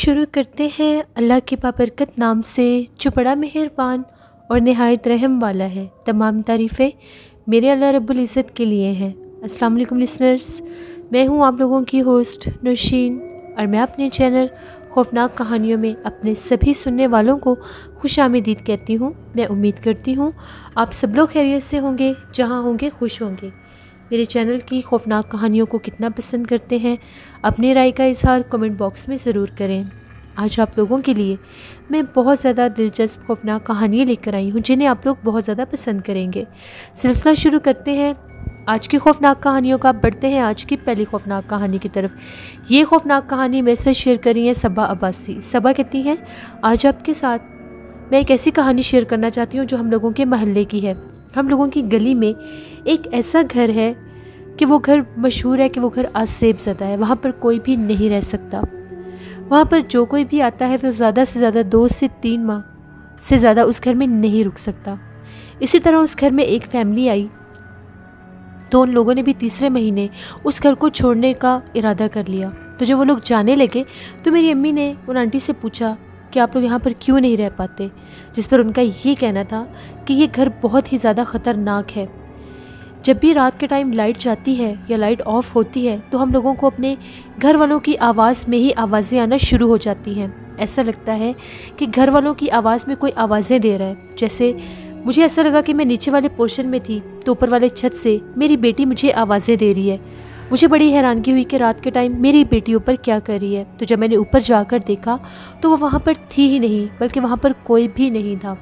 शुरू करते हैं अल्लाह के बाबरकत नाम से जो बड़ा मेहरबान और नहायत रहम वाला है। तमाम तारीफ़ें मेरे अल्लाह रब्बुल इज़्ज़त के लिए हैं। अस्सलाम वालेकुम लिसनर्स, मैं हूँ आप लोगों की होस्ट नौशीन और मैं अपने चैनल खौफनाक कहानियों में अपने सभी सुनने वालों को खुशामदीद कहती हूँ। मैं उम्मीद करती हूँ आप सब लोग खैरियत से होंगे, जहाँ होंगे खुश होंगे। मेरे चैनल की खौफनाक कहानियों को कितना पसंद करते हैं, अपनी राय का इजहार कमेंट बॉक्स में ज़रूर करें। आज आप लोगों के लिए मैं बहुत ज़्यादा दिलचस्प खौफनाक कहानियाँ लेकर आई हूँ जिन्हें आप लोग बहुत ज़्यादा पसंद करेंगे। सिलसिला शुरू करते हैं आज की खौफनाक कहानियों का। बढ़ते हैं आज की पहली खौफनाक कहानी की तरफ। ये खौफनाक कहानी मेरे साथ शेयर करी है सबा अब्बासी। सबा कहती हैं, आज आपके साथ मैं एक ऐसी कहानी शेयर करना चाहती हूँ जो हम लोगों के महल्ले की है। हम लोगों की गली में एक ऐसा घर है कि वो घर मशहूर है कि वो घर आसेब ज़दा है। वहाँ पर कोई भी नहीं रह सकता। वहाँ पर जो कोई भी आता है वो ज़्यादा से ज़्यादा 2 से 3 माह से ज़्यादा उस घर में नहीं रुक सकता। इसी तरह उस घर में एक फैमिली आई तो उन लोगों ने भी तीसरे महीने उस घर को छोड़ने का इरादा कर लिया। तो जब वो लोग जाने लगे तो मेरी अम्मी ने उन आंटी से पूछा कि आप लोग यहाँ पर क्यों नहीं रह पाते, जिस पर उनका ये कहना था कि ये घर बहुत ही ज़्यादा ख़तरनाक है। जब भी रात के टाइम लाइट जाती है या लाइट ऑफ होती है तो हम लोगों को अपने घर वालों की आवाज़ में ही आवाज़ें आना शुरू हो जाती हैं। ऐसा लगता है कि घर वालों की आवाज़ में कोई आवाज़ें दे रहा है। जैसे मुझे ऐसा लगा कि मैं नीचे वाले पोर्शन में थी तो ऊपर वाले छत से मेरी बेटी मुझे आवाज़ें दे रही है। मुझे बड़ी हैरानगी हुई कि रात के टाइम मेरी बेटी ऊपर क्या कर रही है। तो जब मैंने ऊपर जाकर देखा तो वो वहाँ पर थी ही नहीं, बल्कि वहाँ पर कोई भी नहीं था।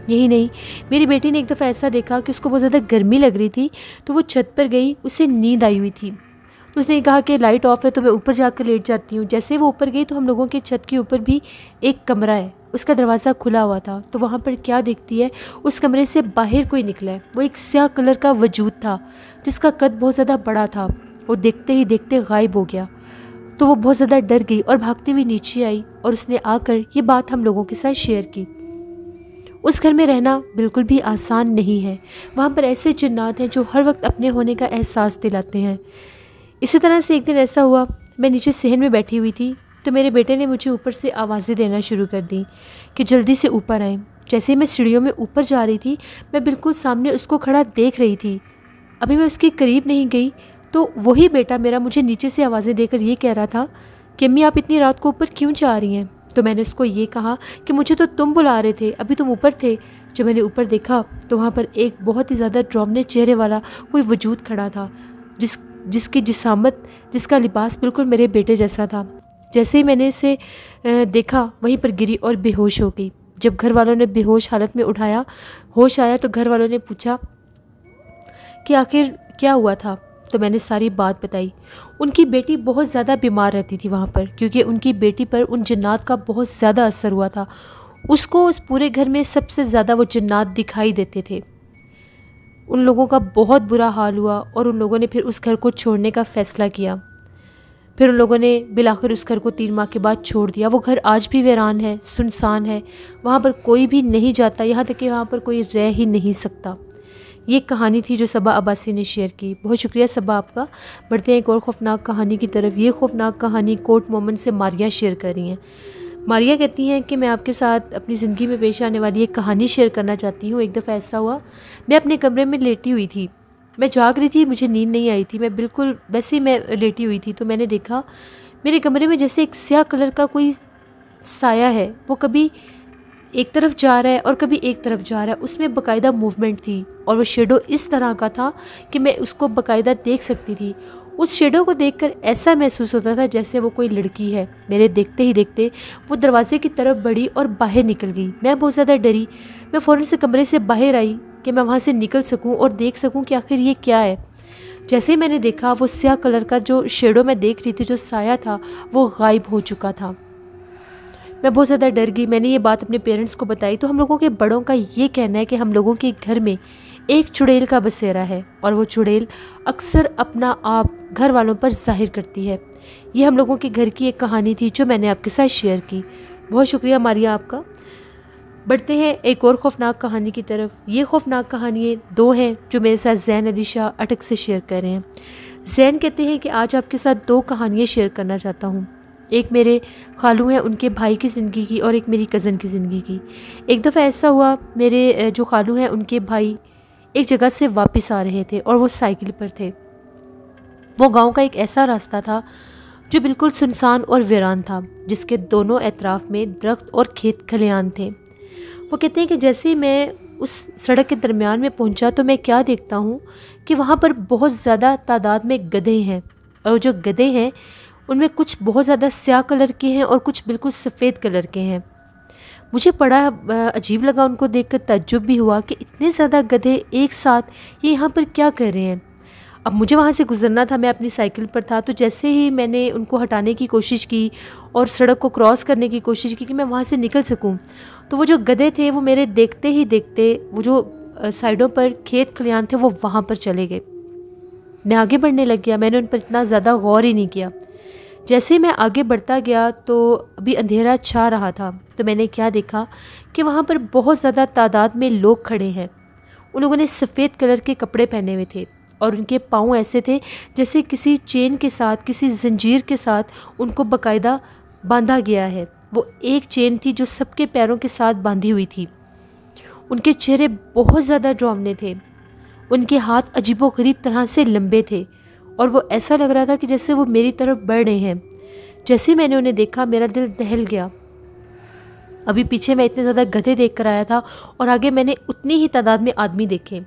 यही नहीं, मेरी बेटी ने एक दफ़ा ऐसा देखा कि उसको बहुत ज़्यादा गर्मी लग रही थी तो वो छत पर गई, उसे नींद आई हुई थी। तो उसने कहा कि लाइट ऑफ है तो मैं ऊपर जाकर लेट जाती हूँ। जैसे वो ऊपर गई तो हम लोगों के छत के ऊपर भी एक कमरा है, उसका दरवाज़ा खुला हुआ था। तो वहाँ पर क्या देखती है, उस कमरे से बाहर कोई निकला है। वो एक स्याह कलर का वजूद था जिसका कद बहुत ज़्यादा बड़ा था। वो देखते ही देखते गायब हो गया। तो वो बहुत ज़्यादा डर गई और भागती हुई नीचे आई और उसने आकर ये बात हम लोगों के साथ शेयर की। उस घर में रहना बिल्कुल भी आसान नहीं है। वहाँ पर ऐसे जिन्नात हैं जो हर वक्त अपने होने का एहसास दिलाते हैं। इसी तरह से एक दिन ऐसा हुआ, मैं नीचे सहन में बैठी हुई थी तो मेरे बेटे ने मुझे ऊपर से आवाज़ें देना शुरू कर दी कि जल्दी से ऊपर आए। जैसे ही मैं सीढ़ियों में ऊपर जा रही थी मैं बिल्कुल सामने उसको खड़ा देख रही थी। अभी मैं उसके करीब नहीं गई तो वही बेटा मेरा मुझे नीचे से आवाज़ें देकर ये कह रहा था कि अम्मी आप इतनी रात को ऊपर क्यों जा रही हैं। तो मैंने उसको ये कहा कि मुझे तो तुम बुला रहे थे, अभी तुम ऊपर थे। जब मैंने ऊपर देखा तो वहाँ पर एक बहुत ही ज़्यादा ड्रामने चेहरे वाला कोई वजूद खड़ा था जिसकी जिसामत, जिसका लिबास बिल्कुल मेरे बेटे जैसा था। जैसे ही मैंने उसे देखा वहीं पर गिरी और बेहोश हो गई। जब घर वालों ने बेहोश हालत में उठाया, होश आया तो घर वालों ने पूछा कि आखिर क्या हुआ था। तो मैंने सारी बात बताई। उनकी बेटी बहुत ज़्यादा बीमार रहती थी वहाँ पर, क्योंकि उनकी बेटी पर उन जिन्नात का बहुत ज़्यादा असर हुआ था। उसको उस पूरे घर में सबसे ज़्यादा वो जिन्नात दिखाई देते थे। उन लोगों का बहुत बुरा हाल हुआ और उन लोगों ने फिर उस घर को छोड़ने का फ़ैसला किया। फिर उन लोगों ने बिलाखिर उस घर को 3 माह के बाद छोड़ दिया। वो घर आज भी वीरान है, सुनसान है। वहाँ पर कोई भी नहीं जाता, यहाँ तक कि वहाँ पर कोई रह ही नहीं सकता। ये कहानी थी जो सबा अब्बासी ने शेयर की। बहुत शुक्रिया सबा आपका। बढ़ते हैं एक और खौफनाक कहानी की तरफ। ये खौफनाक कहानी कोट मोमेंट से मारिया शेयर कर रही हैं। मारिया कहती हैं कि मैं आपके साथ अपनी ज़िंदगी में पेश आने वाली एक कहानी शेयर करना चाहती हूँ। एक दफ़ा ऐसा हुआ, मैं अपने कमरे में लेटी हुई थी, मैं जाग रही थी, मुझे नींद नहीं आई थी, मैं बिल्कुल वैसे ही मैं लेटी हुई थी। तो मैंने देखा मेरे कमरे में जैसे एक स्याह कलर का कोई साया है, वो कभी एक तरफ जा रहा है और कभी एक तरफ जा रहा है। उसमें बाकायदा मूवमेंट थी और वो शेडो इस तरह का था कि मैं उसको बाकायदा देख सकती थी। उस शेडो को देखकर ऐसा महसूस होता था जैसे वो कोई लड़की है। मेरे देखते ही देखते वो दरवाजे की तरफ बढ़ी और बाहर निकल गई। मैं बहुत ज़्यादा डरी। मैं फ़ौरन से कमरे से बाहर आई कि मैं वहाँ से निकल सकूँ और देख सकूँ कि आखिर ये क्या है। जैसे ही मैंने देखा वो स्याह कलर का जो शेडो मैं देख रही थी, जो साया था, वो गायब हो चुका था। मैं बहुत ज़्यादा डर गई। मैंने ये बात अपने पेरेंट्स को बताई तो हम लोगों के बड़ों का ये कहना है कि हम लोगों के घर में एक चुड़ैल का बसेरा है और वो चुड़ैल अक्सर अपना आप घर वालों पर जाहिर करती है। ये हम लोगों के घर की एक कहानी थी जो मैंने आपके साथ शेयर की। बहुत शुक्रिया मारिया आपका। बढ़ते हैं एक और खौफनाक कहानी की तरफ। ये खौफनाक कहानियाँ 2 हैं जो मेरे साथ ज़ैन अली शाह अटक से शेयर कर रहे हैं। ज़ैन कहते हैं कि आज आपके साथ 2 कहानियाँ शेयर करना चाहता हूँ। एक मेरे खालू हैं उनके भाई की ज़िंदगी की और एक मेरी कज़न की ज़िंदगी की। एक दफ़ा ऐसा हुआ, मेरे जो खालू हैं उनके भाई एक जगह से वापस आ रहे थे और वो साइकिल पर थे। वो गांव का एक ऐसा रास्ता था जो बिल्कुल सुनसान और वीरान था, जिसके दोनों एतराफ़ में दरख्त और खेत खलियान थे। वो कहते हैं कि जैसे ही मैं उस सड़क के दरमियान में पहुंचा तो मैं क्या देखता हूं कि वहां पर बहुत ज़्यादा तादाद में गधे हैं, और जो गधे हैं उनमें कुछ बहुत ज़्यादा स्याह कलर के हैं और कुछ बिल्कुल सफ़ेद कलर के हैं। मुझे बड़ा अजीब लगा, उनको देखकर ताज्जुब भी हुआ कि इतने ज़्यादा गधे एक साथ ये यहाँ पर क्या कर रहे हैं। अब मुझे वहाँ से गुजरना था, मैं अपनी साइकिल पर था, तो जैसे ही मैंने उनको हटाने की कोशिश की और सड़क को क्रॉस करने की कोशिश की कि मैं वहाँ से निकल सकूँ, तो वो जो गधे थे वो मेरे देखते ही देखते वो जो साइडों पर खेत खलियान थे वो वहाँ पर चले गए। मैं आगे बढ़ने लग गया, मैंने उन पर इतना ज़्यादा गौर ही नहीं किया। जैसे ही मैं आगे बढ़ता गया तो अभी अंधेरा छा रहा था, तो मैंने क्या देखा कि वहाँ पर बहुत ज़्यादा तादाद में लोग खड़े हैं। उन लोगों ने सफ़ेद कलर के कपड़े पहने हुए थे और उनके पाँव ऐसे थे जैसे किसी चेन के साथ, किसी जंजीर के साथ उनको बाकायदा बांधा गया है। वो एक चेन थी जो सबके पैरों के साथ बांधी हुई थी। उनके चेहरे बहुत ज़्यादा डरावने थे, उनके हाथ अजीबोगरीब तरह से लंबे थे और वो ऐसा लग रहा था कि जैसे वो मेरी तरफ बढ़ रहे हैं। जैसे मैंने उन्हें देखा मेरा दिल दहल गया। अभी पीछे मैं इतने ज़्यादा गधे देख कर आया था और आगे मैंने उतनी ही तादाद में आदमी देखे।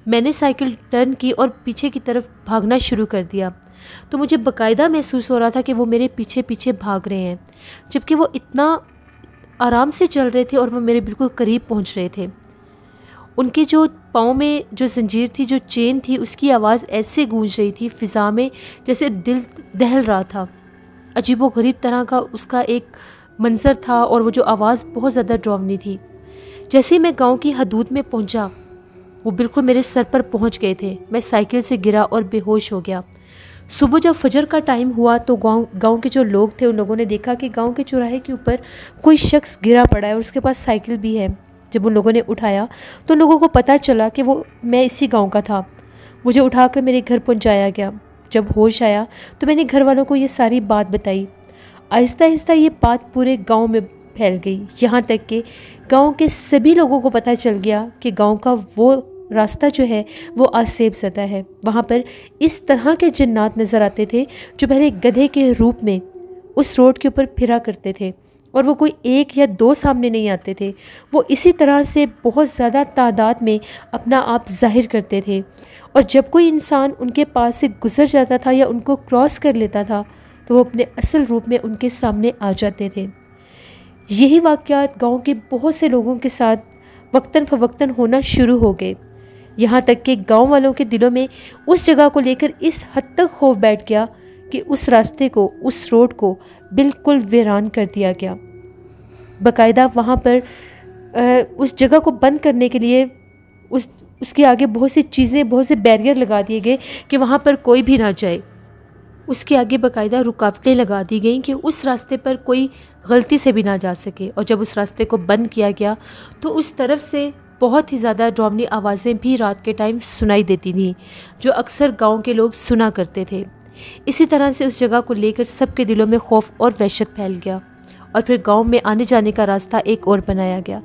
मैंने साइकिल टर्न की और पीछे की तरफ भागना शुरू कर दिया, तो मुझे बाकायदा महसूस हो रहा था कि वो मेरे पीछे पीछे भाग रहे हैं, जबकि वो इतना आराम से चल रहे थे और वो मेरे बिल्कुल करीब पहुंच रहे थे। उनके जो पाँव में जो जंजीर थी, जो चेन थी, उसकी आवाज़ ऐसे गूंज रही थी फ़िज़ा में जैसे दिल दहल रहा था। अजीबोगरीब तरह का उसका एक मंजर था और वो जो आवाज़ बहुत ज़्यादा डरावनी थी। जैसे ही मैं गांव की हदूद में पहुंचा, वो बिल्कुल मेरे सर पर पहुंच गए थे। मैं साइकिल से गिरा और बेहोश हो गया। सुबह जब फजर का टाइम हुआ तो गांव के जो लोग थे उन लोगों ने देखा कि गांव के चौराहे के ऊपर कोई शख्स गिरा पड़ा है और उसके पास साइकिल भी है। जब उन लोगों ने उठाया तो उन लोगों को पता चला कि वो मैं इसी गांव का था। मुझे उठाकर मेरे घर पहुंचाया गया। जब होश आया तो मैंने घर वालों को ये सारी बात बताई। आहिस्ता आहिस्ता ये बात पूरे गांव में फैल गई, यहाँ तक कि गांव के सभी लोगों को पता चल गया कि गांव का वो रास्ता जो है वो आसेब ज़दा है। वहाँ पर इस तरह के जन्नात नज़र आते थे जो पहले गधे के रूप में उस रोड के ऊपर फिरा करते थे, और वो कोई एक या दो सामने नहीं आते थे। वो इसी तरह से बहुत ज़्यादा तादाद में अपना आप जाहिर करते थे, और जब कोई इंसान उनके पास से गुजर जाता था या उनको क्रॉस कर लेता था तो वो अपने असल रूप में उनके सामने आ जाते थे। यही वाक़यात गांव के बहुत से लोगों के साथ वक्तन फ़वक्तन होना शुरू हो गए, यहाँ तक कि गांव वालों के दिलों में उस जगह को लेकर इस हद तक खौफ बैठ गया कि उस रास्ते को, उस रोड को बिल्कुल वीरान कर दिया गया। बाकायदा वहाँ पर उस जगह को बंद करने के लिए उसके आगे बहुत सी चीज़ें, बहुत से बैरियर लगा दिए गए कि वहाँ पर कोई भी ना जाए। उसके आगे बाकायदा रुकावटें लगा दी गई कि उस रास्ते पर कोई गलती से भी ना जा सके। और जब उस रास्ते को बंद किया गया तो उस तरफ से बहुत ही ज़्यादा डरावनी आवाज़ें भी रात के टाइम सुनाई देती थीं, जो अक्सर गांव के लोग सुना करते थे। इसी तरह से उस जगह को लेकर सबके दिलों में खौफ और वहशत फैल गया, और फिर गांव में आने जाने का रास्ता एक और बनाया गया।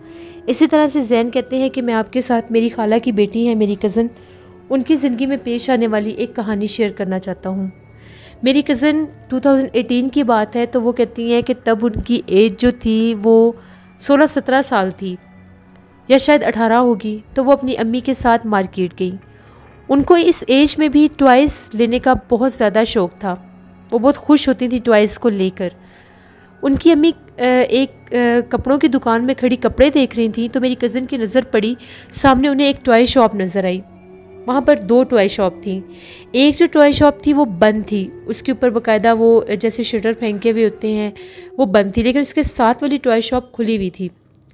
इसी तरह से जैन कहते हैं कि मैं आपके साथ मेरी खाला की बेटी है, मेरी कज़न, उनकी ज़िंदगी में पेश आने वाली एक कहानी शेयर करना चाहता हूँ। मेरी कज़न 2018 की बात है, तो वो कहती हैं कि तब उनकी एज जो थी वो 16-17 साल थी, या शायद 18 होगी। तो वो अपनी अम्मी के साथ मार्केट गई। उनको इस एज में भी टॉयज़ लेने का बहुत ज़्यादा शौक़ था। वो बहुत खुश होती थी टॉयज़ को लेकर। उनकी अम्मी एक कपड़ों की दुकान में खड़ी कपड़े देख रही थी, तो मेरी कज़न की नज़र पड़ी, सामने उन्हें एक टॉय शॉप नज़र आई। वहाँ पर 2 टॉय शॉप थी। एक जो टॉय शॉप थी वो बंद थी, उसके ऊपर बाकायदा वो जैसे शटर फेंके हुए होते हैं वो बंद थी, लेकिन उसके साथ वाली टॉय शॉप खुली हुई थी।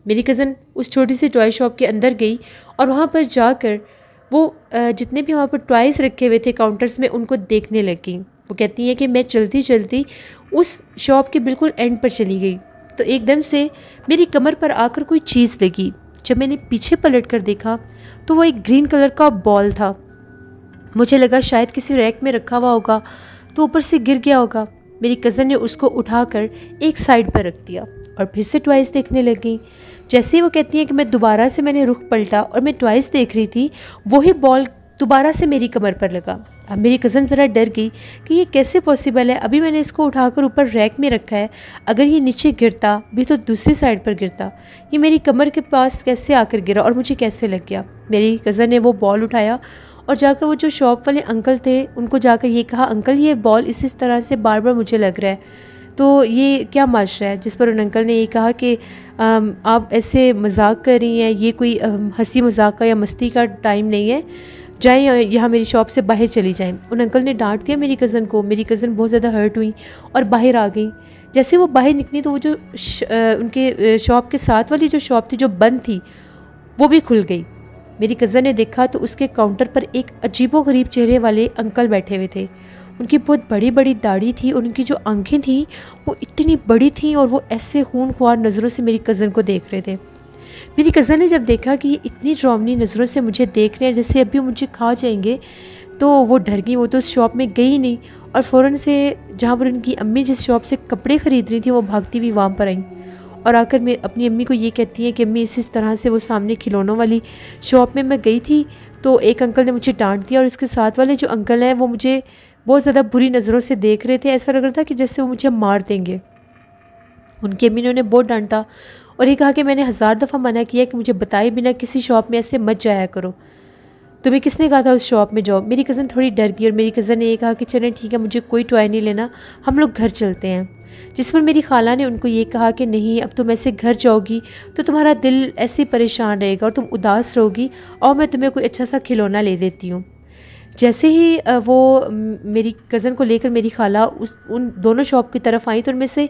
मेरी कज़न उस छोटी सी टॉय शॉप के अंदर गई और वहाँ पर जाकर वो जितने भी वहाँ पर टॉयज़ रखे हुए थे काउंटर्स में उनको देखने लगी। वो कहती है कि मैं चलती चलती उस शॉप के बिल्कुल एंड पर चली गई, तो एकदम से मेरी कमर पर आकर कोई चीज़ लगी। जब मैंने पीछे पलट कर देखा तो वो एक ग्रीन कलर का बॉल था। मुझे लगा शायद किसी रैक में रखा हुआ होगा तो ऊपर से गिर गया होगा। मेरी कज़न ने उसको उठाकर एक साइड पर रख दिया और फिर से ट्वाइस देखने लगी। जैसे ही वो कहती हैं कि मैं दोबारा से मैंने रुख पलटा और मैं ट्वाइस देख रही थी, वही बॉल दोबारा से मेरी कमर पर लगा। अब मेरी कज़न ज़रा डर गई कि ये कैसे पॉसिबल है, अभी मैंने इसको उठाकर ऊपर रैक में रखा है, अगर ये नीचे गिरता भी तो दूसरी साइड पर गिरता, ये मेरी कमर के पास कैसे आकर गिरा और मुझे कैसे लग गया। मेरी कज़न ने वो बॉल उठाया और जाकर वो जो शॉप वाले अंकल थे उनको जाकर ये कहा, अंकल ये बॉल इस तरह से बार बार मुझे लग रहा है, तो ये क्या माशरा है। जिस पर उन अंकल ने ये कहा कि आप ऐसे मजाक कर रही हैं, ये कोई हंसी मजाक का या मस्ती का टाइम नहीं है, जाएँ यहाँ मेरी शॉप से बाहर चली जाएँ। उन अंकल ने डांट दिया मेरी कज़न को। मेरी कज़न बहुत ज़्यादा हर्ट हुई और बाहर आ गई। जैसे वो बाहर निकली तो वो जो उनके शॉप के साथ वाली जो शॉप थी जो बंद थी वो भी खुल गई। मेरी कज़न ने देखा तो उसके काउंटर पर एक अजीबोगरीब चेहरे वाले अंकल बैठे हुए थे। उनकी बहुत बड़ी बड़ी दाढ़ी थी और उनकी जो आंखें थीं वो इतनी बड़ी थीं और वो ऐसे खूनख्वार नज़रों से मेरी कज़न को देख रहे थे। मेरी कज़न ने जब देखा कि ये इतनी डरावनी नज़रों से मुझे देख रहे हैं जैसे अभी मुझे खा जाएंगे, तो वो डर गई। वो तो उस शॉप में गई नहीं और फ़ौरन से जहाँ पर उनकी अम्मी जिस शॉप से कपड़े ख़रीद रही थी वो भागती हुई वहाँ पर आई और आकर मैं अपनी अम्मी को ये कहती हैं कि अम्मी इस तरह से वो सामने खिलौनों वाली शॉप में मैं गई थी तो एक अंकल ने मुझे डांट दिया और इसके साथ वाले जो अंकल हैं वो मुझे बहुत ज़्यादा बुरी नज़रों से देख रहे थे, ऐसा लग रहा था कि जैसे वो मुझे मार देंगे। उनकी अम्मी ने उन्हें बहुत डांटा और ये कहा कि मैंने 1000 दफ़ा मना किया कि मुझे बताए बिना किसी शॉप में ऐसे मत जाया करो, तुम्हें किसने कहा था उस शॉप में जाओ। मेरी कज़न थोड़ी डर गई और मेरी कज़न ने ये कहा कि चलें ठीक है, मुझे कोई टॉय नहीं लेना, हम लोग घर चलते हैं। जिस पर मेरी खाला ने उनको ये कहा कि नहीं, अब तुम ऐसे घर जाओगी तो तुम्हारा दिल ऐसे परेशान रहेगा और तुम उदास रहोगी, और मैं तुम्हें कोई अच्छा सा खिलौना ले देती हूँ। जैसे ही वो मेरी कज़न को लेकर मेरी खाला उन दोनों शॉप की तरफ आई तो उनमें से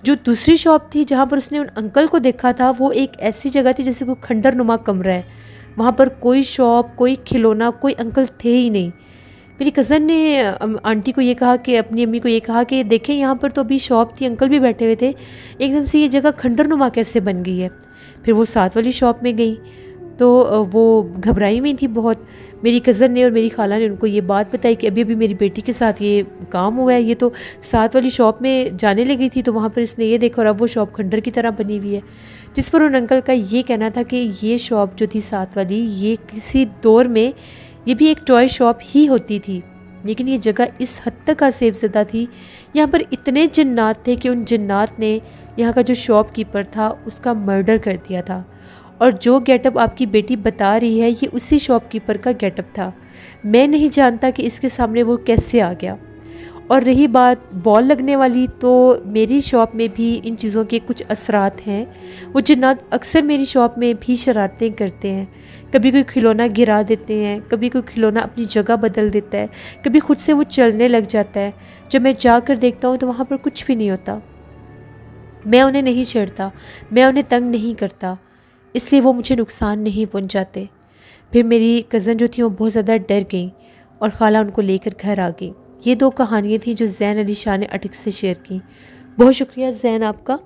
जो दूसरी शॉप थी जहाँ पर उसने उन अंकल को देखा था वो एक ऐसी जगह थी जैसे कोई खंडर नुमा कमरा है। वहाँ पर कोई शॉप, कोई खिलौना, कोई अंकल थे ही नहीं। मेरी कज़न ने आंटी को ये कहा कि अपनी अम्मी को ये कहा कि देखें यहाँ पर तो अभी शॉप थी, अंकल भी बैठे हुए थे, एकदम से ये जगह खंडर नुमा कैसे बन गई है। फिर वो साथ वाली शॉप में गई तो वो घबराई हुई थी बहुत। मेरी कज़न ने और मेरी खाला ने उनको ये बात बताई कि अभी अभी मेरी बेटी के साथ ये काम हुआ है, ये तो साथ वाली शॉप में जाने लगी थी तो वहाँ पर इसने ये देखा और अब वो शॉप खंडर की तरह बनी हुई है। जिस पर उन अंकल का ये कहना था कि ये शॉप जो थी साथ वाली, ये किसी दौर में ये भी एक टॉय शॉप ही होती थी, लेकिन ये जगह इस हद तक आसेबज़दा थी, यहाँ पर इतने जिन्नात थे कि उन जिन्नात ने यहाँ का जो शॉपकीपर था उसका मर्डर कर दिया था। और जो गेटअप आपकी बेटी बता रही है ये उसी शॉपकीपर का गेटअप था। मैं नहीं जानता कि इसके सामने वो कैसे आ गया। और रही बात बॉल लगने वाली, तो मेरी शॉप में भी इन चीज़ों के कुछ असरात हैं। वो जिन्नात अक्सर मेरी शॉप में भी शरारतें करते हैं। कभी कोई खिलौना गिरा देते हैं, कभी कोई खिलौना अपनी जगह बदल देता है, कभी खुद से वो चलने लग जाता है। जब मैं जाकर देखता हूँ तो वहाँ पर कुछ भी नहीं होता। मैं उन्हें नहीं छेड़ता, मैं उन्हें तंग नहीं करता, इसलिए वो मुझे नुकसान नहीं पहुंचाते। फिर मेरी कज़न जो थी वो बहुत ज़्यादा डर गई और खाला उनको लेकर घर आ गई। ये 2 कहानियाँ थी जो ज़ैन अली शाह ने अटक से शेयर की। बहुत शुक्रिया ज़ैन आपका।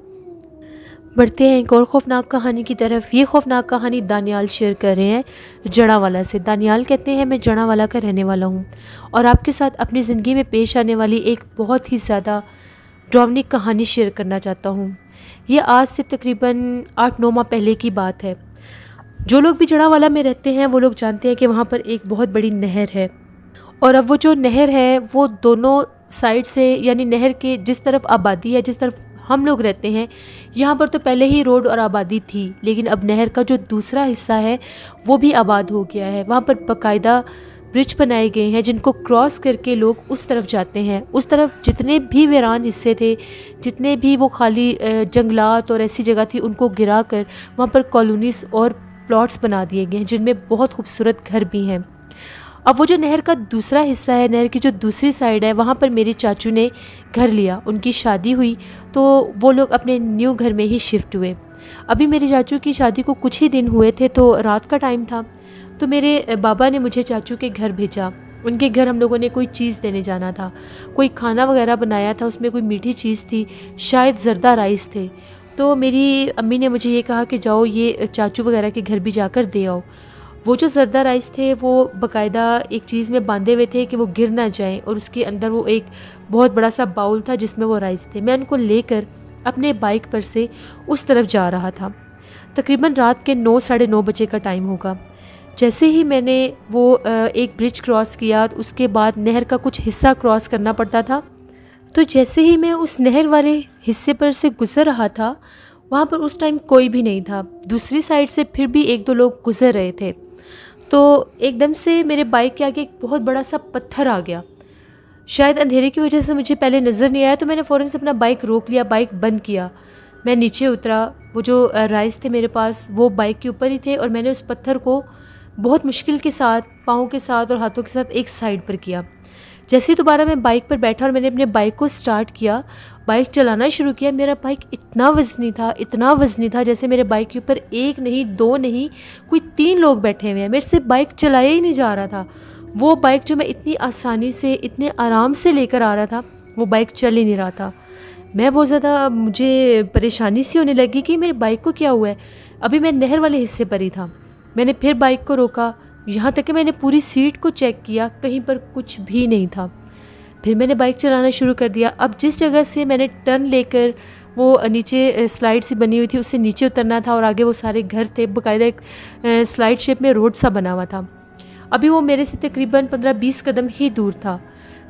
बढ़ते हैं एक और ख़ौफनाक कहानी की तरफ। ये ख़ौफनाक कहानी दानियाल शेयर कर रहे हैं जड़ावाला से। दानियाल कहते हैं मैं जड़ावाला का रहने वाला हूँ और आपके साथ अपनी ज़िंदगी में पेश आने वाली एक बहुत ही ज़्यादा डरावनी कहानी शेयर करना चाहता हूँ। ये आज से तकरीबन 8-9 माह पहले की बात है। जो लोग भी जड़ावाला में रहते हैं वो लोग जानते हैं कि वहाँ पर एक बहुत बड़ी नहर है और अब वो जो नहर है वो दोनों साइड से, यानी नहर के जिस तरफ आबादी है, जिस तरफ हम लोग रहते हैं, यहाँ पर तो पहले ही रोड और आबादी थी, लेकिन अब नहर का जो दूसरा हिस्सा है वो भी आबाद हो गया है। वहाँ पर बाकायदा ब्रिज बनाए गए हैं जिनको क्रॉस करके लोग उस तरफ जाते हैं। उस तरफ जितने भी वीरान हिस्से थे, जितने भी वो खाली जंगलात और ऐसी जगह थी, उनको गिरा कर वहाँ पर कॉलोनीज़ और प्लॉट्स बना दिए गए हैं जिनमें बहुत खूबसूरत घर भी हैं। अब वो जो नहर का दूसरा हिस्सा है, नहर की जो दूसरी साइड है, वहाँ पर मेरे चाचू ने घर लिया, उनकी शादी हुई तो वो लोग अपने न्यू घर में ही शिफ्ट हुए। अभी मेरे चाचू की शादी को कुछ ही दिन हुए थे तो रात का टाइम था, तो मेरे बाबा ने मुझे चाचू के घर भेजा। उनके घर हम लोगों ने कोई चीज़ देने जाना था, कोई खाना वगैरह बनाया था, उसमें कोई मीठी चीज़ थी, शायद ज़र्दा राइस थे। तो मेरी अम्मी ने मुझे ये कहा कि जाओ ये चाचू वगैरह के घर भी जाकर दे आओ। वो जो ज़रदा राइस थे वो बाकायदा एक चीज़ में बांधे हुए थे कि वो गिर ना जाएं, और उसके अंदर वो एक बहुत बड़ा सा बाउल था जिसमें वो राइस थे। मैं उनको लेकर अपने बाइक पर से उस तरफ जा रहा था। तकरीबन रात के 9 साढ़े 9 बजे का टाइम होगा। जैसे ही मैंने वो एक ब्रिज क्रॉस किया, तो उसके बाद नहर का कुछ हिस्सा क्रॉस करना पड़ता था। तो जैसे ही मैं उस नहर वाले हिस्से पर से गुज़र रहा था, वहाँ पर उस टाइम कोई भी नहीं था। दूसरी साइड से फिर भी 1-2 लोग गुज़र रहे थे। तो एकदम से मेरे बाइक के आगे एक बहुत बड़ा सा पत्थर आ गया। शायद अंधेरे की वजह से मुझे पहले नज़र नहीं आया, तो मैंने फ़ौरन से अपना बाइक रोक लिया, बाइक बंद किया। मैं नीचे उतरा। वो जो राइस थे मेरे पास वो बाइक के ऊपर ही थे, और मैंने उस पत्थर को बहुत मुश्किल के साथ, पाँव के साथ और हाथों के साथ एक साइड पर किया। जैसे ही दोबारा मैं बाइक पर बैठा और मैंने अपने बाइक को स्टार्ट किया, बाइक चलाना शुरू किया, मेरा बाइक इतना वज़नी था जैसे मेरे बाइक के ऊपर 1 नहीं 2 नहीं कोई 3 लोग बैठे हुए हैं। मेरे से बाइक चलाया ही नहीं जा रहा था। वो बाइक जो मैं इतनी आसानी से, इतने आराम से लेकर आ रहा था, वो बाइक चल ही नहीं रहा था। मैं बहुत ज़्यादा, मुझे परेशानी सी होने लगी कि मेरे बाइक को क्या हुआ है। अभी मैं नहर वाले हिस्से पर ही था। मैंने फिर बाइक को रोका, यहाँ तक कि मैंने पूरी सीट को चेक किया, कहीं पर कुछ भी नहीं था। फिर मैंने बाइक चलाना शुरू कर दिया। अब जिस जगह से मैंने टर्न लेकर वो नीचे स्लाइड सी बनी हुई थी, उससे नीचे उतरना था, और आगे वो सारे घर थे, बाकायदा एक स्लाइड शेप में रोड सा बना हुआ था। अभी वो मेरे से तकरीबन 15-20 कदम ही दूर था।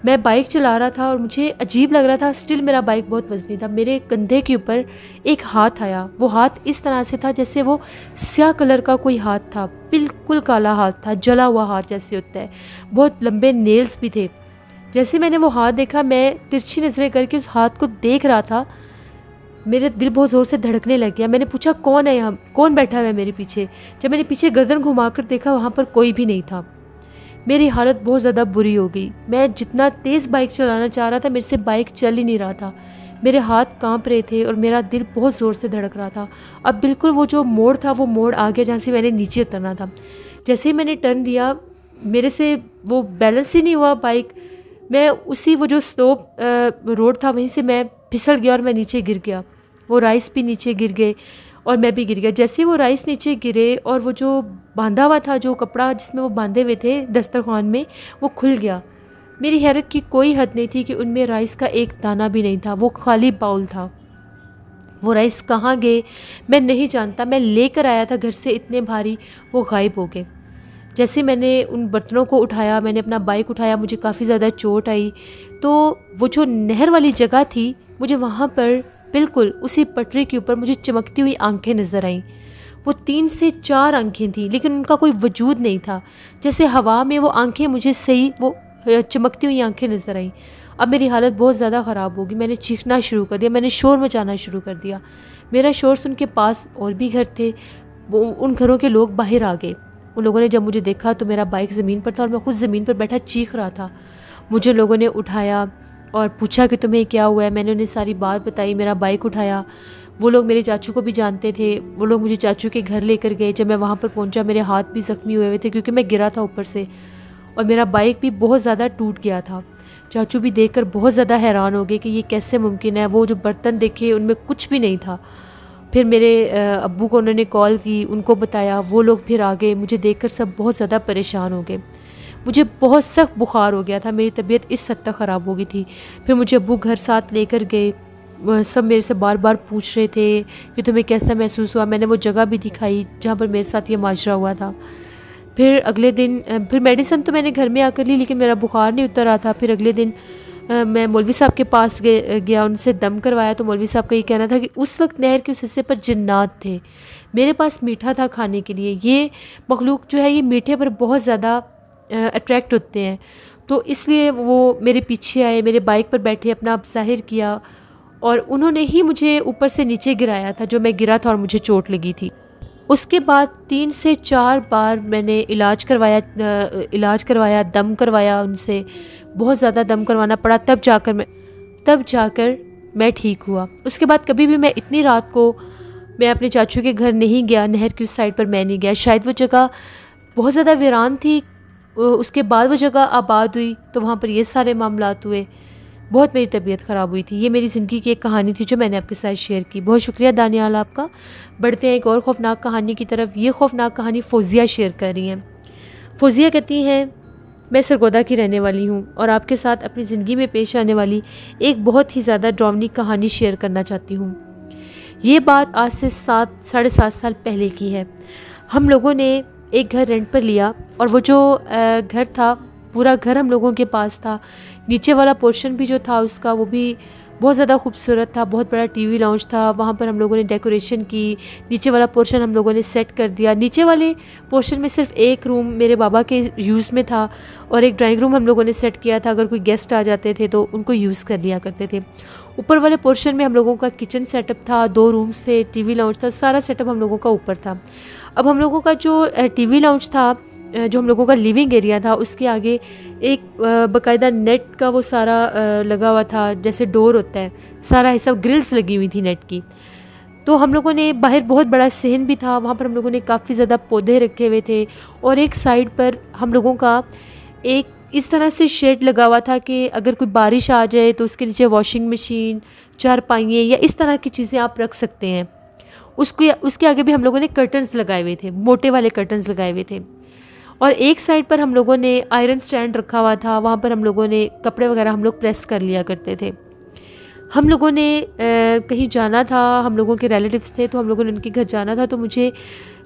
मैं बाइक चला रहा था और मुझे अजीब लग रहा था। स्टिल मेरा बाइक बहुत वज़नी था। मेरे कंधे के ऊपर एक हाथ आया। वो हाथ इस तरह से था जैसे वो स्याह कलर का कोई हाथ था, बिल्कुल काला हाथ था, जला हुआ हाथ जैसे होता है। बहुत लंबे नेल्स भी थे। जैसे मैंने वो हाथ देखा, मैं तिरछी नज़रें करके उस हाथ को देख रहा था। मेरे दिल बहुत ज़ोर से धड़कने लग गया। मैंने पूछा, कौन है यहाँ, कौन बैठा हुआ है मेरे पीछे? जब मैंने पीछे गर्दन घुमाकर देखा, वहाँ पर कोई भी नहीं था। मेरी हालत बहुत ज़्यादा बुरी हो गई। मैं जितना तेज़ बाइक चलाना चाह रहा था, मेरे से बाइक चल ही नहीं रहा था। मेरे हाथ कांप रहे थे और मेरा दिल बहुत ज़ोर से धड़क रहा था। अब बिल्कुल वो जो मोड़ था, वो मोड़ आ गया जहाँ से मैंने नीचे उतरना था। जैसे ही मैंने टर्न लिया, मेरे से वो बैलेंस ही नहीं हुआ बाइक। मैं उसी वो जो स्लोप रोड था, वहीं से मैं फिसल गया और मैं नीचे गिर गया। वो राइस भी नीचे गिर गए और मैं भी गिर गया। जैसे ही वो राइस नीचे गिरे और वो जो बांधा हुआ था, जो कपड़ा जिसमें वो बांधे हुए थे दस्तरखान में, वो खुल गया। मेरी हैरत की कोई हद नहीं थी कि उनमें राइस का एक दाना भी नहीं था। वो खाली बाउल था। वो राइस कहाँ गए मैं नहीं जानता। मैं लेकर आया था घर से इतने भारी, वो गायब हो गए। जैसे मैंने उन बर्तनों को उठाया, मैंने अपना बाइक उठाया, मुझे काफ़ी ज़्यादा चोट आई। तो वो जो नहर वाली जगह थी, मुझे वहाँ पर बिल्कुल उसी पटरी के ऊपर मुझे चमकती हुई आंखें नज़र आईं। वो 3 से 4 आंखें थीं, लेकिन उनका कोई वजूद नहीं था। जैसे हवा में वो आंखें मुझे सही वो चमकती हुई आंखें नज़र आईं। अब मेरी हालत बहुत ज़्यादा ख़राब होगी। मैंने चीखना शुरू कर दिया, मैंने शोर मचाना शुरू कर दिया। मेरा शोर सुन के पास और भी घर थे, वो उन घरों के लोग बाहर आ गए। उन लोगों ने जब मुझे देखा तो मेरा बाइक ज़मीन पर था और मैं खुद ज़मीन पर बैठा चीख रहा था। मुझे लोगों ने उठाया और पूछा कि तुम्हें क्या हुआ है। मैंने उन्हें सारी बात बताई, मेरा बाइक उठाया। वो लोग मेरे चाचू को भी जानते थे। वो लोग मुझे चाचू के घर लेकर गए। जब मैं वहाँ पर पहुँचा, मेरे हाथ भी ज़ख्मी हुए थे क्योंकि मैं गिरा था ऊपर से, और मेरा बाइक भी बहुत ज़्यादा टूट गया था। चाचू भी देखकर बहुत ज़्यादा हैरान हो गए कि ये कैसे मुमकिन है। वो जो बर्तन देखे उनमें कुछ भी नहीं था। फिर मेरे अब्बू को उन्होंने कॉल की, उनको बताया। वो लोग फिर आ गए। मुझे देखकर सब बहुत ज़्यादा परेशान हो गए। मुझे बहुत सख्त बुखार हो गया था, मेरी तबीयत इस हद तक ख़राब हो गई थी। फिर मुझे अब्बू घर साथ लेकर गए। सब मेरे से बार बार पूछ रहे थे कि तुम्हें कैसा महसूस हुआ। मैंने वो जगह भी दिखाई जहाँ पर मेरे साथ ये माजरा हुआ था। फिर अगले दिन फिर मेडिसिन तो मैंने घर में आकर ली, लेकिन मेरा बुखार नहीं उतर रहा था। फिर अगले दिन मैं मौलवी साहब के पास गया, उनसे दम करवाया। तो मौलवी साहब का ये कहना था कि उस वक्त नहर के उस हिस्से पर जिन्नात थे। मेरे पास मीठा था खाने के लिए। ये मखलूक जो है ये मीठे पर बहुत ज़्यादा अट्रैक्ट होते हैं, तो इसलिए वो मेरे पीछे आए, मेरे बाइक पर बैठे, अपना आप ज़ाहिर किया, और उन्होंने ही मुझे ऊपर से नीचे गिराया था जो मैं गिरा था और मुझे चोट लगी थी। उसके बाद 3 से 4 बार मैंने इलाज करवाया, दम करवाया उनसे। बहुत ज़्यादा दम करवाना पड़ा, तब जाकर मैं ठीक हुआ। उसके बाद कभी भी मैं इतनी रात को मैं अपने चाचू के घर नहीं गया। नहर की उस साइड पर मैं नहीं गया। शायद वो जगह बहुत ज़्यादा वीरान थी। उसके बाद वो जगह आबाद हुई तो वहाँ पर ये सारे मामलात हुए। बहुत मेरी तबीयत ख़राब हुई थी। ये मेरी ज़िंदगी की एक कहानी थी जो मैंने आपके साथ शेयर की। बहुत शुक्रिया दानियाल आपका। बढ़ते हैं एक और ख़ौफनाक कहानी की तरफ। ये ख़ौफनाक कहानी फ़ौज़िया शेयर कर रही हैं। फ़ौज़िया कहती हैं, मैं सरगोदा की रहने वाली हूँ और आपके साथ अपनी ज़िंदगी में पेश आने वाली एक बहुत ही ज़्यादा डरावनी कहानी शेयर करना चाहती हूँ। ये बात आज से 7-7.5 साल पहले की है। हम लोगों ने एक घर रेंट पर लिया और वो जो घर था, पूरा घर हम लोगों के पास था। नीचे वाला पोर्शन भी जो था उसका, वो भी बहुत ज़्यादा खूबसूरत था। बहुत बड़ा टीवी लाउंज था, वहाँ पर हम लोगों ने डेकोरेशन की। नीचे वाला पोर्शन हम लोगों ने सेट कर दिया। नीचे वाले पोर्शन में सिर्फ एक रूम मेरे बाबा के यूज़ में था और एक ड्राइंग रूम हम लोगों ने सेट किया था। अगर कोई गेस्ट आ जाते थे तो उनको यूज़ कर लिया करते थे। ऊपर वाले पोर्शन में हम लोगों का किचन सेटअप था, 2 रूम्स थे, टीवी लाउंज था, सारा सेटअप हम लोगों का ऊपर था। अब हम लोगों का जो टीवी लाउंज था, जो हम लोगों का लिविंग एरिया था, उसके आगे एक बाकायदा नेट का वो सारा लगा हुआ था, जैसे डोर होता है, सारा हिस्सा ग्रिल्स लगी हुई थी नेट की। तो हम लोगों ने बाहर बहुत बड़ा सहन भी था, वहाँ पर हम लोगों ने काफ़ी ज़्यादा पौधे रखे हुए थे और एक साइड पर हम लोगों का एक इस तरह से शेड लगा हुआ था कि अगर कोई बारिश आ जाए तो उसके नीचे वॉशिंग मशीन, चारपाइयाँ या इस तरह की चीज़ें आप रख सकते हैं। उसके आगे भी हम लोगों ने कर्टन्स लगाए हुए थे, मोटे वाले कर्टन्स लगाए हुए थे। और एक साइड पर हम लोगों ने आयरन स्टैंड रखा हुआ था, वहाँ पर हम लोगों ने कपड़े वगैरह हम लोग प्रेस कर लिया करते थे। हम लोगों ने कहीं जाना था, हम लोगों के रिलेटिव्स थे तो हम लोगों ने उनके घर जाना था, तो मुझे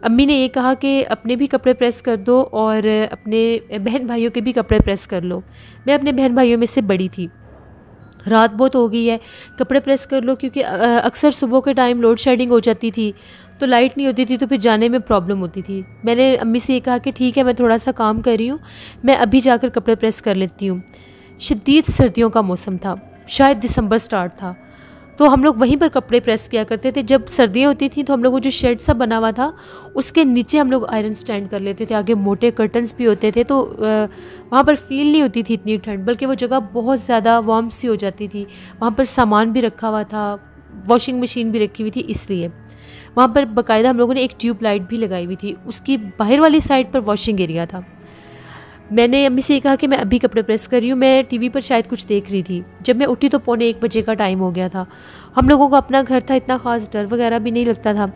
अम्मी ने ये कहा कि अपने भी कपड़े प्रेस कर दो और अपने बहन भाइयों के भी कपड़े प्रेस कर लो। मैं अपने बहन भाइयों में से बड़ी थी। रात बहुत हो गई है, कपड़े प्रेस कर लो, क्योंकि अक्सर सुबह के टाइम लोड शेडिंग हो जाती थी तो लाइट नहीं होती थी, तो फिर जाने में प्रॉब्लम होती थी। मैंने अम्मी से ये कहा कि ठीक है, मैं थोड़ा सा काम कर रही हूँ, मैं अभी जाकर कपड़े प्रेस कर लेती हूँ। शदीद सर्दियों का मौसम था, शायद दिसंबर स्टार्ट था, तो हम लोग वहीं पर कपड़े प्रेस किया करते थे। जब सर्दियाँ होती थी तो हम लोगों जो शेड सा बना हुआ था उसके नीचे हम लोग आयरन स्टैंड कर लेते थे। आगे मोटे कर्टन्स भी होते थे, तो वहाँ पर फील नहीं होती थी इतनी ठंड, बल्कि वो जगह बहुत ज़्यादा वार्म सी हो जाती थी। वहाँ पर सामान भी रखा हुआ था, वॉशिंग मशीन भी रखी हुई थी, इसलिए वहाँ पर बाकायदा हम लोगों ने एक ट्यूब लाइट भी लगाई हुई थी। उसकी बाहर वाली साइड पर वॉशिंग एरिया था। मैंने अम्मी से कहा कि मैं अभी कपड़े प्रेस कर रही हूँ, मैं टीवी पर शायद कुछ देख रही थी। जब मैं उठी तो 1:45 बजे का टाइम हो गया था। हम लोगों का अपना घर था, इतना ख़ास डर वगैरह भी नहीं लगता था।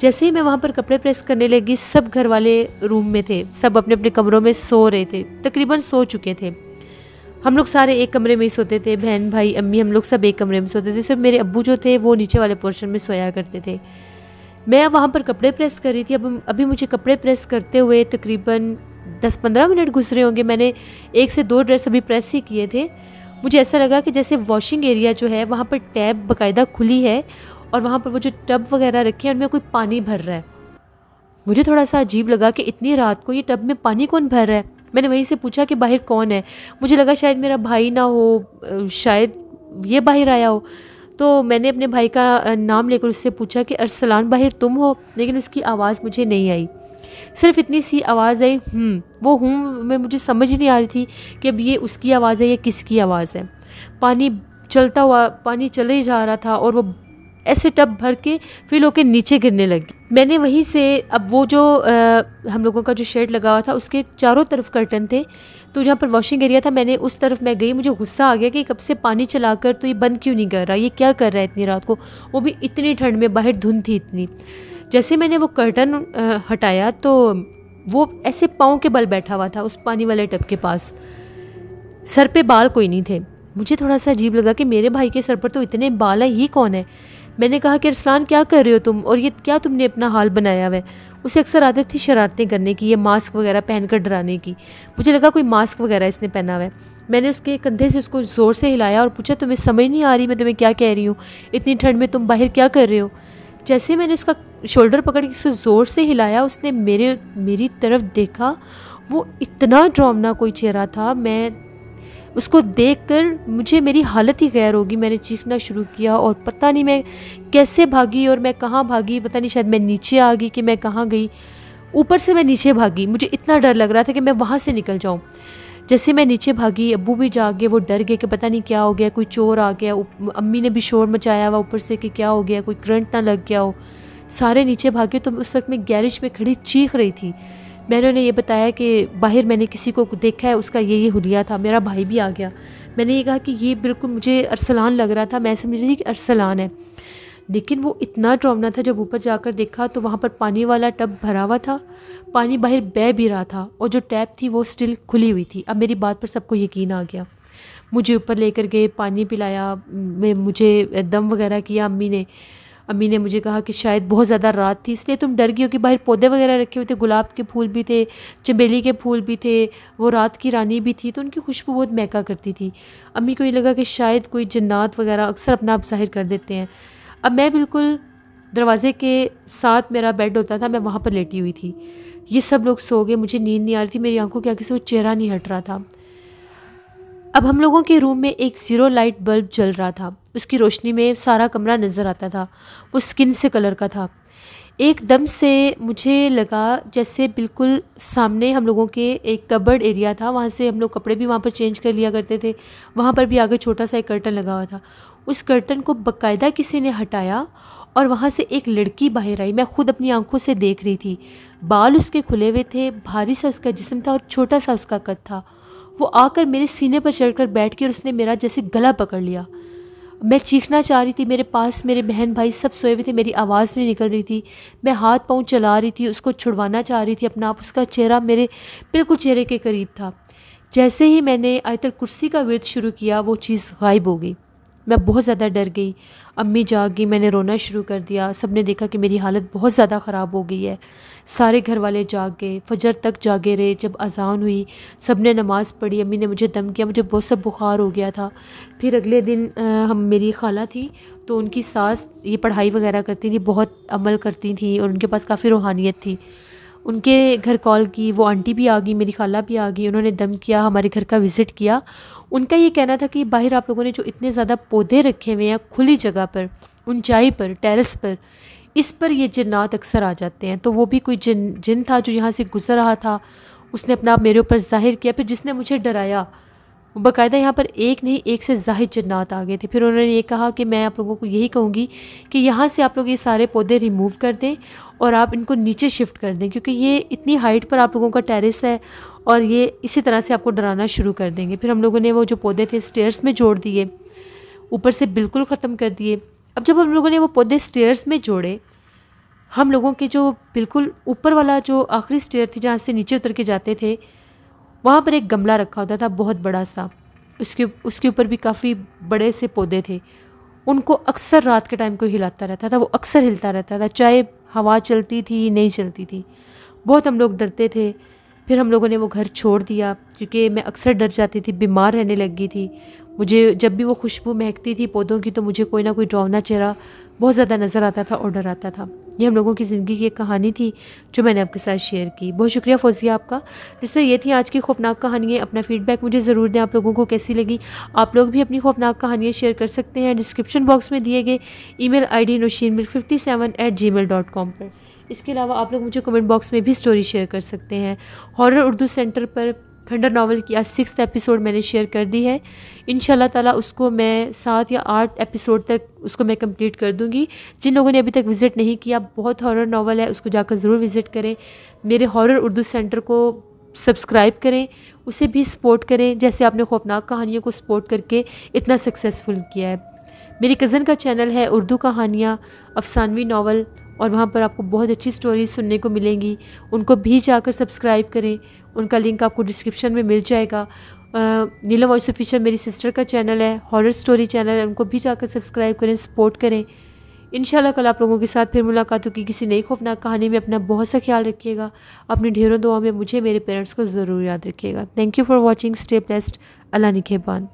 जैसे ही मैं वहाँ पर कपड़े प्रेस करने लगी, सब घर वाले रूम में थे, सब अपने अपने कमरों में सो रहे थे, तकरीबन सो चुके थे। हम लोग सारे एक कमरे में ही सोते थे, बहन भाई अम्मी, हम लोग सब एक कमरे में सोते थे। सिर्फ मेरे अब्बू जो थे वो नीचे वाले पोर्शन में सोया करते थे। मैं वहाँ पर कपड़े प्रेस कर रही थी। अभी मुझे कपड़े प्रेस करते हुए तकरीबन 10-15 मिनट गुजरे होंगे। मैंने 1 से 2 ड्रेस अभी प्रेस ही किए थे। मुझे ऐसा लगा कि जैसे वॉशिंग एरिया जो है वहाँ पर टैब बाकायदा खुली है और वहाँ पर वो जो टब वगैरह रखे हैं उनमें कोई पानी भर रहा है। मुझे थोड़ा सा अजीब लगा कि इतनी रात को ये टब में पानी कौन भर रहा है। मैंने वहीं से पूछा कि बाहर कौन है। मुझे लगा शायद मेरा भाई ना हो, शायद ये बाहर आया हो। तो मैंने अपने भाई का नाम लेकर उससे पूछा कि अरसलान बाहर तुम हो, लेकिन उसकी आवाज़ मुझे नहीं आई। सिर्फ इतनी सी आवाज़ आई, वो में मुझे समझ नहीं आ रही थी कि अब ये उसकी आवाज़ है या किसकी आवाज़ है। पानी चलता हुआ, पानी चले ही जा रहा था और वो ऐसे टब भर के फिर होकर नीचे गिरने लगी। मैंने वहीं से, अब वो जो हम लोगों का जो शेड लगा हुआ था उसके चारों तरफ कर्टन थे, तो जहाँ पर वॉशिंग एरिया था मैंने उस तरफ मैं गई। मुझे गुस्सा आ गया कि कब से पानी चलाकर तो ये बंद क्यों नहीं कर रहा, ये क्या कर रहा है इतनी रात को, वो भी इतनी ठंड में, बाहर धुंध थी इतनी। जैसे मैंने वो कर्टन हटाया तो वो ऐसे पाँव के बल बैठा हुआ था उस पानी वाले टब के पास। सर पे बाल कोई नहीं थे। मुझे थोड़ा सा अजीब लगा कि मेरे भाई के सर पर तो इतने बाल हैं, ये कौन है। मैंने कहा कि अरसलान क्या कर रहे हो तुम, और ये क्या तुमने अपना हाल बनाया हुआ है। उसे अक्सर आदत थी शरारतें करने की, ये मास्क वगैरह पहनकर डराने की। मुझे लगा कोई मास्क वगैरह इसने पहना हुआ है। मैंने उसके कंधे से उसको ज़ोर से हिलाया और पूछा, तुम्हें समझ नहीं आ रही मैं तुम्हें क्या कह रही हूँ, इतनी ठंड में तुम बाहर क्या कर रहे हो। जैसे मैंने उसका शोल्डर पकड़ के उसको ज़ोर से हिलाया, उसने मेरी तरफ देखा। वो इतना डरावना कोई चेहरा था, मैं उसको देखकर मुझे मेरी हालत ही गैर होगी। मैंने चीखना शुरू किया और पता नहीं मैं कैसे भागी और मैं कहाँ भागी, पता नहीं, शायद मैं नीचे आ गई कि मैं कहाँ गई। ऊपर से मैं नीचे भागी, मुझे इतना डर लग रहा था कि मैं वहाँ से निकल जाऊँ। जैसे मैं नीचे भागी, अब्बू भी जाग गए, वो डर गए कि पता नहीं क्या हो गया, कोई चोर आ गया। अम्मी ने भी शोर मचाया हुआ ऊपर से कि क्या हो गया, कोई करंट ना लग गया हो। सारे नीचे भागे। तो उस वक्त मैं गैरेज में खड़ी चीख रही थी। मैंने उन्हें ये बताया कि बाहर मैंने किसी को देखा है, उसका ये हुलिया था। मेरा भाई भी आ गया। मैंने ये कहा कि ये बिल्कुल मुझे अरसलान लग रहा था, मैं समझ रही थी कि अरसलान है। लेकिन वो इतना डरावना था, जब ऊपर जाकर देखा तो वहाँ पर पानी वाला टब भरा हुआ था, पानी बाहर बह भी रहा था और जो टैप थी वो स्टिल खुली हुई थी। अब मेरी बात पर सबको यकीन आ गया। मुझे ऊपर लेकर गए, पानी पिलाया, मुझे दम वगैरह किया। अम्मी ने मुझे कहा कि शायद बहुत ज़्यादा रात थी इसलिए तुम डर गई हो, कि बाहर पौधे वगैरह रखे हुए थे, गुलाब के फूल भी थे, चमेली के फूल भी थे, वो रात की रानी भी थी तो उनकी खुशबू बहुत महका करती थी। अम्मी को ये लगा कि शायद कोई जन्नात वगैरह अक्सर अपना आप ज़ाहिर कर देते हैं। अब मैं बिल्कुल दरवाज़े के साथ मेरा बेड होता था, मैं वहाँ पर लेटी हुई थी। ये सब लोग सो गए, मुझे नींद नहीं आ रही थी, मेरी आंखों के आगे से वो चेहरा नहीं हट रहा था। अब हम लोगों के रूम में एक ज़ीरो लाइट बल्ब जल रहा था, उसकी रोशनी में सारा कमरा नज़र आता था। वो स्किन से कलर का था। एकदम से मुझे लगा जैसे बिल्कुल सामने हम लोगों के एक कबर्ड एरिया था, वहाँ से हम लोग कपड़े भी वहाँ पर चेंज कर लिया करते थे, वहाँ पर भी आगे छोटा सा एक कर्टन लगा हुआ था। उस कर्टन को बाकायदा किसी ने हटाया और वहाँ से एक लड़की बाहर आई। मैं खुद अपनी आंखों से देख रही थी। बाल उसके खुले हुए थे, भारी सा उसका जिस्म था और छोटा सा उसका कद था। वो आकर मेरे सीने पर चढ़कर बैठ के और उसने मेरा जैसे गला पकड़ लिया। मैं चीखना चाह रही थी, मेरे पास मेरे बहन भाई सब सोए हुए थे, मेरी आवाज़ नहीं निकल रही थी। मैं हाथ पाँव चला रही थी, उसको छुड़वाना चाह रही थी अपना आप। उसका चेहरा मेरे बिल्कुल चेहरे के करीब था। जैसे ही मैंने आयतल कुर्सी का विर्द शुरू किया वो चीज़ गायब हो गई। मैं बहुत ज़्यादा डर गई। अम्मी जाग गई, मैंने रोना शुरू कर दिया। सब ने देखा कि मेरी हालत बहुत ज़्यादा ख़राब हो गई है। सारे घर वाले जाग गए, फजर तक जागे रहे। जब अज़ान हुई सब ने नमाज़ पढ़ी। अम्मी ने मुझे दम किया, मुझे बहुत सा बुखार हो गया था। फिर अगले दिन हम मेरी खाला थी तो उनकी सास ये पढ़ाई वगैरह करती थी, बहुत अमल करती थी और उनके पास काफ़ी रूहानियत थी। उनके घर कॉल की, वो आंटी भी आ गई, मेरी खाला भी आ गई। उन्होंने दम किया, हमारे घर का विज़िट किया। उनका ये कहना था कि बाहर आप लोगों ने जो इतने ज़्यादा पौधे रखे हुए हैं खुली जगह पर, ऊंचाई पर, टेरेस पर, इस पर ये जिन्नात अक्सर आ जाते हैं। तो वो भी कोई जिन था जो यहाँ से गुजर रहा था, उसने अपना आप मेरे ऊपर ज़ाहिर किया। फिर जिसने मुझे डराया वो बाकायदा यहाँ पर एक नहीं एक से ज़ाहिद जन्नात आ गए थे। फिर उन्होंने ये कहा कि मैं आप लोगों को यही कहूँगी कि यहाँ से आप लोग ये सारे पौधे रिमूव कर दें और आप इनको नीचे शिफ्ट कर दें, क्योंकि ये इतनी हाइट पर आप लोगों का टेरेस है और ये इसी तरह से आपको डराना शुरू कर देंगे। फिर हम लोगों ने वो जो पौधे थे स्टेयर्स में जोड़ दिए, ऊपर से बिल्कुल ख़त्म कर दिए। अब जब हम लोगों ने वो पौधे स्टेयर्स में जोड़े, हम लोगों के जो बिल्कुल ऊपर वाला जो आखिरी स्टेयर थी जहाँ से नीचे उतर के जाते थे, वहाँ पर एक गमला रखा होता था बहुत बड़ा सा। उसके ऊपर भी काफ़ी बड़े से पौधे थे। उनको अक्सर रात के टाइम को हिलाता रहता था, वो अक्सर हिलता रहता था, चाहे हवा चलती थी नहीं चलती थी। बहुत हम लोग डरते थे। फिर हम लोगों ने वो घर छोड़ दिया क्योंकि मैं अक्सर डर जाती थी, बीमार रहने लग गई थी। मुझे जब भी वो खुशबू महकती थी पौधों की तो मुझे कोई ना कोई डरावना चेहरा बहुत ज़्यादा नज़र आता था और डर आता था। ये हम लोगों की ज़िंदगी की एक कहानी थी जो मैंने आपके साथ शेयर की। बहुत शुक्रिया फौजिया आपका। जिससे ये थी आज की खौफनाक कहानियाँ। अपना फीडबैक मुझे ज़रूर दें, आप लोगों को कैसी लगी। आप लोग भी अपनी खौफनाक कहानियाँ शेयर कर सकते हैं डिस्क्रिप्शन बॉक्स में दिए गए ईमेल आईडी noshinmilk57@gmail.com पर। इसके अलावा आप लोग मुझे कमेंट बॉक्स में भी स्टोरी शेयर कर सकते हैं। हॉरर उर्दू सेंटर पर खंडर नावल की आज 6th एपिसोड मैंने शेयर कर दी है। इंशाल्लाह ताला उसको मैं 7 या 8 एपिसोड तक उसको मैं कंप्लीट कर दूंगी। जिन लोगों ने अभी तक विज़िट नहीं किया, बहुत हॉरर नावल है, उसको जाकर ज़रूर विज़िट करें। मेरे हॉरर उर्दू सेंटर को सब्सक्राइब करें, उसे भी सपोर्ट करें जैसे आपने खौफनाक कहानियों को सपोर्ट करके इतना सक्सेसफुल किया है। मेरी कज़न का चैनल है उर्दू कहानियाँ अफसानवी नावल, और वहाँ पर आपको बहुत अच्छी स्टोरीज सुनने को मिलेंगी। उनको भी जाकर सब्सक्राइब करें, उनका लिंक आपको डिस्क्रिप्शन में मिल जाएगा। नीलम वॉइस ऑफिशियल मेरी सिस्टर का चैनल है, हॉरर स्टोरी चैनल है, उनको भी जाकर सब्सक्राइब करें, सपोर्ट करें। इंशाल्लाह कल आप लोगों के साथ फिर मुलाकात होगी किसी नई खौफनाक कहानी में। अपना बहुत सा ख्याल रखिएगा, अपनी ढेरों दुआ में मुझे मेरे पेरेंट्स को ज़रूर याद रखिएगा। Thank you for watching, stay blessed, अल्लाह निगहबान।